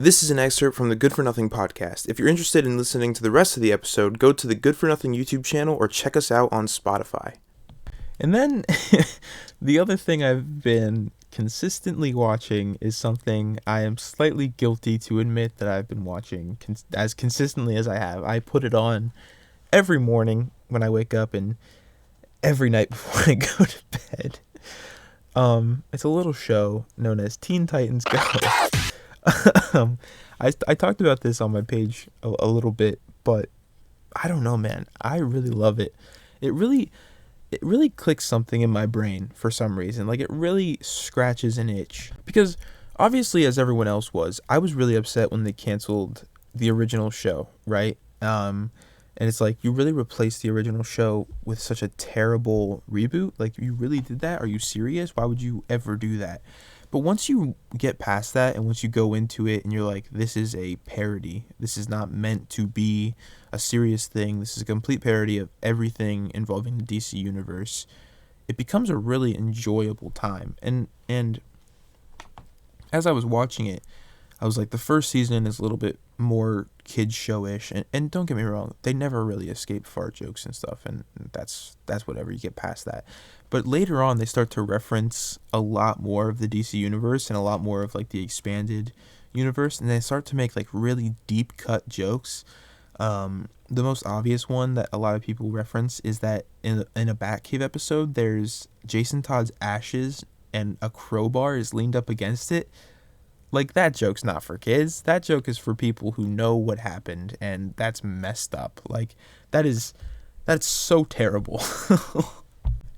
This is an excerpt from the Good for Nothing podcast. If you're interested in listening to the rest of the episode, go to the Good for Nothing YouTube channel or check us out on Spotify. And then the other thing I've been consistently watching is something I am slightly guilty to admit that I've been watching as consistently as I have. I put it on every morning when I wake up and every night before I go to bed. It's a little show known as Teen Titans Go. I talked about this on my page a little bit, but I don't know, man. I really love it. It really clicks something in my brain for some reason. Like, it really scratches an itch. Because obviously, as everyone else was, I was really upset when they canceled the original show, right? And it's like, you really replaced the original show with such a terrible reboot? Like, you really did that? Are you serious? Why would you ever do that? But once you get past that and once you go into it and you're like, this is a parody. This is not meant to be a serious thing. This is a complete parody of everything involving the DC universe. It becomes a really enjoyable time. And as I was watching it, I was like, the first season is a little bit more kids show-ish, and don't get me wrong, they never really escape fart jokes and stuff, and that's whatever, you get past that. But later on, they start to reference a lot more of the DC universe and a lot more of like the expanded universe, and they start to make like really deep cut jokes. The most obvious one that a lot of people reference is that in a Batcave episode, there's Jason Todd's ashes and a crowbar is leaned up against it. Like, that joke's not for kids. That joke is for people who know what happened, and that's messed up. Like, that's so terrible.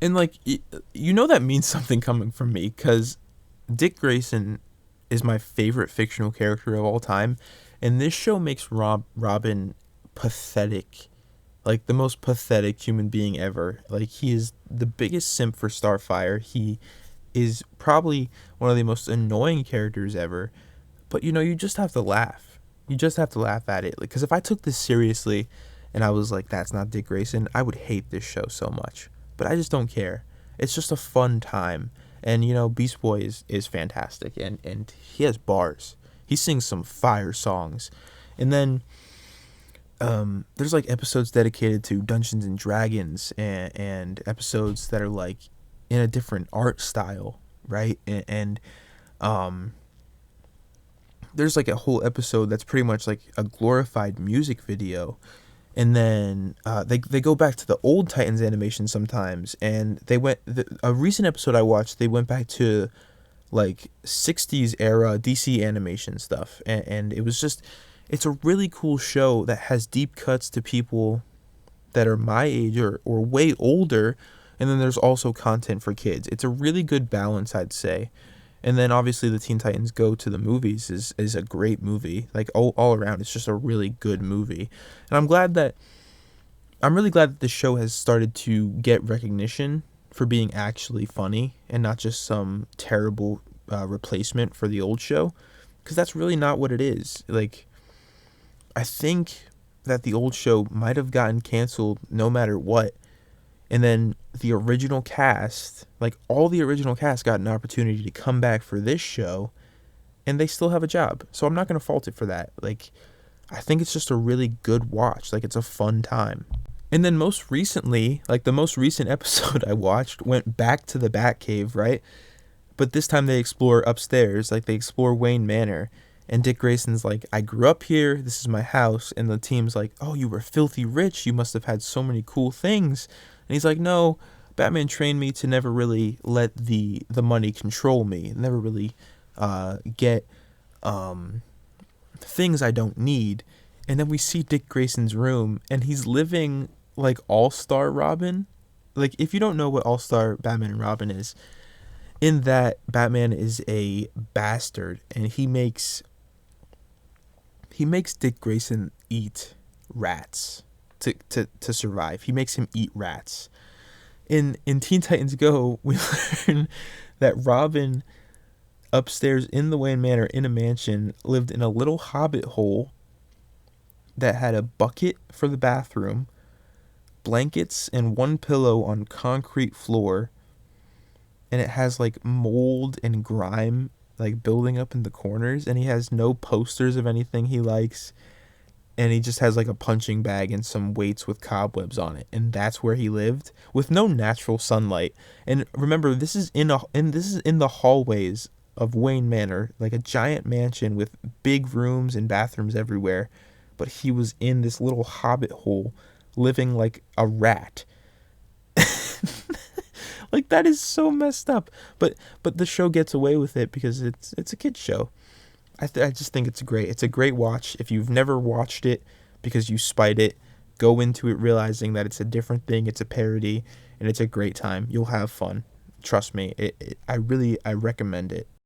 And, like, you know that means something coming from me, because Dick Grayson is my favorite fictional character of all time, and this show makes Robin pathetic. Like, the most pathetic human being ever. Like, he is the biggest simp for Starfire. He is probably one of the most annoying characters ever, but you just have to laugh. You just have to laugh at it. Like, because if I took this seriously and I was like, that's not Dick Grayson, I would hate this show so much. But I just don't care. It's just a fun time. And Beast Boy is fantastic, and he has bars. He sings some fire songs. And then there's like episodes dedicated to Dungeons and Dragons, and episodes that are like in a different art style, right? And there's like a whole episode that's pretty much like a glorified music video. And then they go back to the old Titans animation sometimes, and a recent episode I watched, they went back to like 60s era DC animation stuff, and it's a really cool show that has deep cuts to people that are my age or way older. And then there's also content for kids. It's a really good balance, I'd say. And then obviously the Teen Titans Go to the movies is a great movie. Like, all around, it's just a really good movie. And I'm really glad that the show has started to get recognition for being actually funny and not just some terrible replacement for the old show. Because that's really not what it is. Like, I think that the old show might have gotten canceled no matter what. And then the original cast, like all the original cast, got an opportunity to come back for this show, and they still have a job. So I'm not going to fault it for that. Like, I think it's just a really good watch. Like, it's a fun time. And then most recently, like the most recent episode I watched went back to the Batcave, right? But this time they explore upstairs, like they explore Wayne Manor. And Dick Grayson's like, I grew up here, this is my house. And the team's like, oh, you were filthy rich, you must have had so many cool things. And he's like, no, Batman trained me to never really let the money control me, never really get things I don't need. And then we see Dick Grayson's room, and he's living like All-Star Robin. Like, if you don't know what All-Star Batman and Robin is, in that, Batman is a bastard, and he makes Dick Grayson eat rats to survive. He makes him eat rats. In Teen Titans Go, we learn that Robin, upstairs in the Wayne Manor in a mansion, lived in a little hobbit hole that had a bucket for the bathroom, blankets, and one pillow on concrete floor, and it has like mold and grime like building up in the corners, and he has no posters of anything he likes, and he just has like a punching bag and some weights with cobwebs on it, and that's where he lived with no natural sunlight. And remember, this is in the hallways of Wayne Manor, like a giant mansion with big rooms and bathrooms everywhere, but he was in this little hobbit hole living like a rat. Like, that is so messed up. But the show gets away with it because it's a kids show. I just think it's great. It's a great watch. If you've never watched it because you spite it, go into it realizing that it's a different thing. It's a parody, and it's a great time. You'll have fun. Trust me. I recommend it.